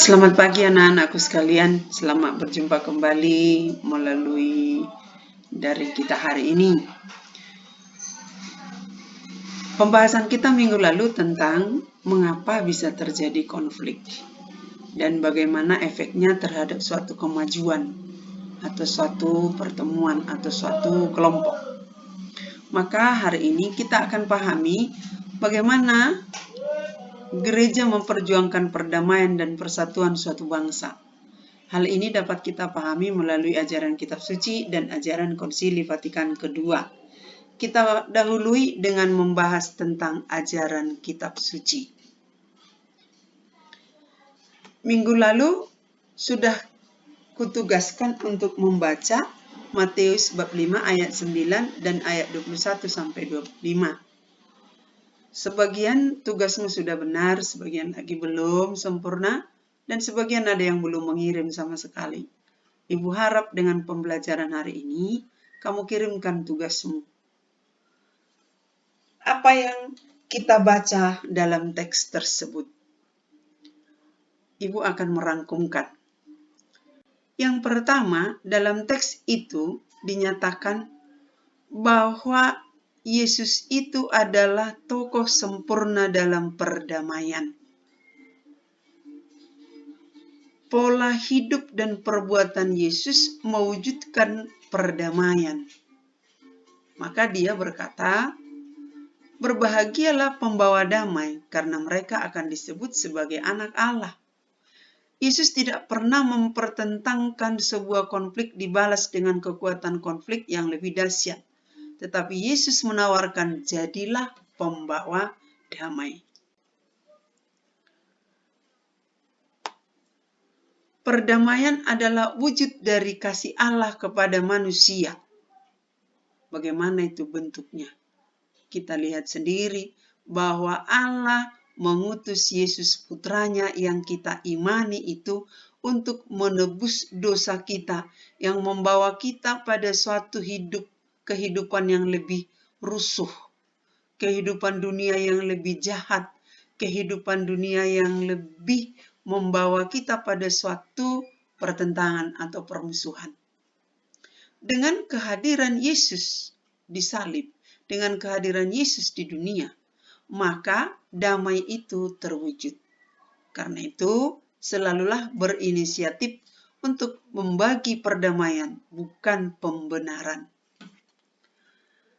Selamat pagi anak-anakku sekalian, selamat berjumpa kembali melalui dari kita hari ini. Pembahasan kita minggu lalu tentang mengapa bisa terjadi konflik dan bagaimana efeknya terhadap suatu kemajuan atau suatu pertemuan atau suatu kelompok. Maka hari ini kita akan pahami bagaimana gereja memperjuangkan perdamaian dan persatuan suatu bangsa. Hal ini dapat kita pahami melalui ajaran kitab suci dan ajaran Konsili Vatikan II. Kita dahului dengan membahas tentang ajaran kitab suci. Minggu lalu sudah kutugaskan untuk membaca Matius bab 5 ayat 9 dan ayat 21 sampai 25. Sebagian tugasmu sudah benar, sebagian lagi belum sempurna, dan sebagian ada yang belum mengirim sama sekali. Ibu harap dengan pembelajaran hari ini, kamu kirimkan tugasmu. Apa yang kita baca dalam teks tersebut? Ibu akan merangkumkan. Yang pertama, dalam teks itu dinyatakan bahwa Yesus itu adalah tokoh sempurna dalam perdamaian. Pola hidup dan perbuatan Yesus mewujudkan perdamaian. Maka dia berkata, berbahagialah pembawa damai karena mereka akan disebut sebagai anak Allah. Yesus tidak pernah mempertentangkan sebuah konflik dibalas dengan kekuatan konflik yang lebih dahsyat. Tetapi Yesus menawarkan jadilah pembawa damai. Perdamaian adalah wujud dari kasih Allah kepada manusia. Bagaimana itu bentuknya? Kita lihat sendiri bahwa Allah mengutus Yesus putranya yang kita imani itu untuk menebus dosa kita, yang membawa kita pada suatu kehidupan yang lebih rusuh, kehidupan dunia yang lebih jahat, kehidupan dunia yang lebih membawa kita pada suatu pertentangan atau permusuhan. Dengan kehadiran Yesus di salib, dengan kehadiran Yesus di dunia, maka damai itu terwujud. Karena itu, selalulah berinisiatif untuk membagi perdamaian, bukan pembenaran.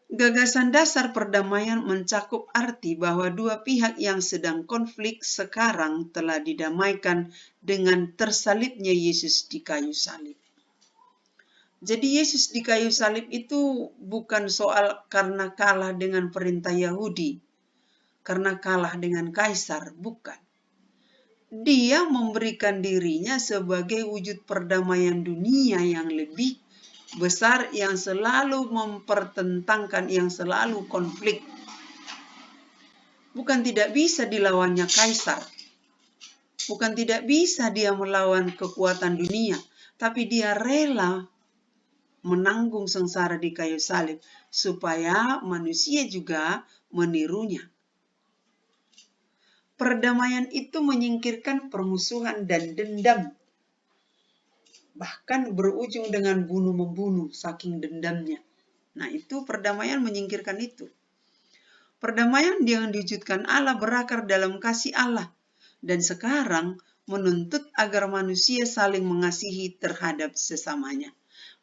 Gagasan dasar perdamaian mencakup arti bahwa dua pihak yang sedang konflik sekarang telah didamaikan dengan tersalibnya Yesus di kayu salib. Jadi Yesus di kayu salib itu bukan soal karena kalah dengan perintah Yahudi, karena kalah dengan kaisar, bukan. Dia memberikan dirinya sebagai wujud perdamaian dunia yang lebih besar, yang selalu mempertentangkan, yang selalu konflik. Bukan tidak bisa dilawannya kaisar. Bukan tidak bisa dia melawan kekuatan dunia. Tapi dia rela menanggung sengsara di kayu salib supaya manusia juga menirunya. Perdamaian itu menyingkirkan permusuhan dan dendam. Bahkan berujung dengan bunuh-membunuh saking dendamnya. Nah, itu perdamaian menyingkirkan itu. Perdamaian yang diwujudkan Allah berakar dalam kasih Allah. Dan sekarang menuntut agar manusia saling mengasihi terhadap sesamanya.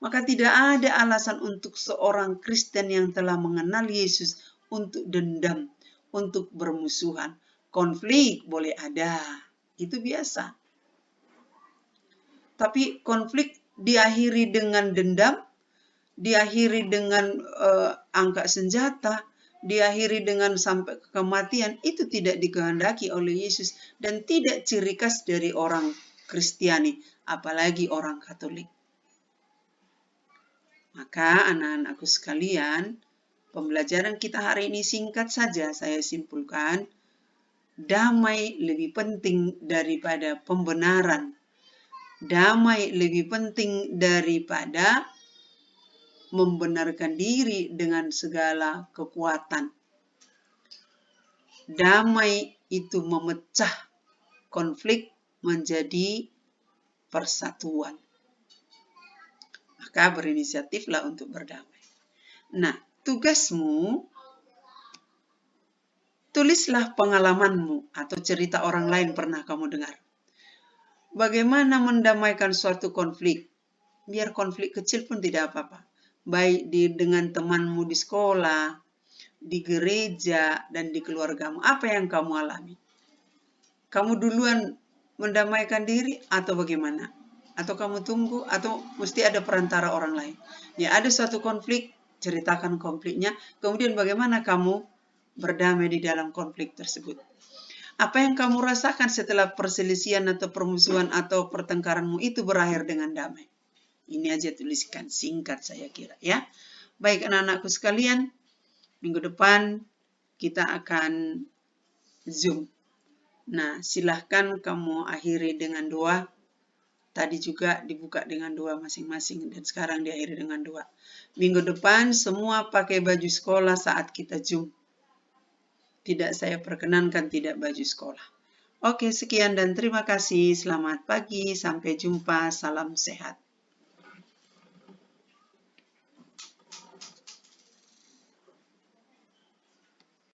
Maka tidak ada alasan untuk seorang Kristen yang telah mengenal Yesus untuk dendam, untuk bermusuhan. Konflik boleh ada, itu biasa. Tapi konflik diakhiri dengan dendam, diakhiri dengan angkat senjata, diakhiri dengan sampai kematian, itu tidak dikehendaki oleh Yesus dan tidak ciri khas dari orang Kristiani, apalagi orang Katolik. Maka anak-anakku sekalian, pembelajaran kita hari ini singkat saja saya simpulkan, damai lebih penting daripada pembenaran. Damai lebih penting daripada membenarkan diri dengan segala kekuatan. Damai itu memecah konflik, menjadi persatuan. Maka berinisiatiflah untuk berdamai. Nah, tugasmu, tulislah pengalamanmu atau cerita orang lain pernah kamu dengar. Bagaimana mendamaikan suatu konflik? Biar konflik kecil pun tidak apa-apa. Baik dengan temanmu di sekolah, di gereja, dan di keluargamu. Apa yang kamu alami? Kamu duluan mendamaikan diri atau bagaimana? Atau kamu tunggu atau mesti ada perantara orang lain? Ya, ada suatu konflik, ceritakan konfliknya. Kemudian bagaimana kamu berdamai di dalam konflik tersebut? Apa yang kamu rasakan setelah perselisihan atau permusuhan atau pertengkaranmu itu berakhir dengan damai? Ini aja tuliskan, singkat saya kira ya. Baik anak-anakku sekalian, minggu depan kita akan Zoom. Nah, silahkan kamu akhiri dengan doa. Tadi juga dibuka dengan doa masing-masing dan sekarang diakhiri dengan doa. Minggu depan semua pakai baju sekolah saat kita Zoom. Tidak saya perkenankan tidak baju sekolah. Oke, sekian dan terima kasih. Selamat pagi, sampai jumpa. Salam sehat.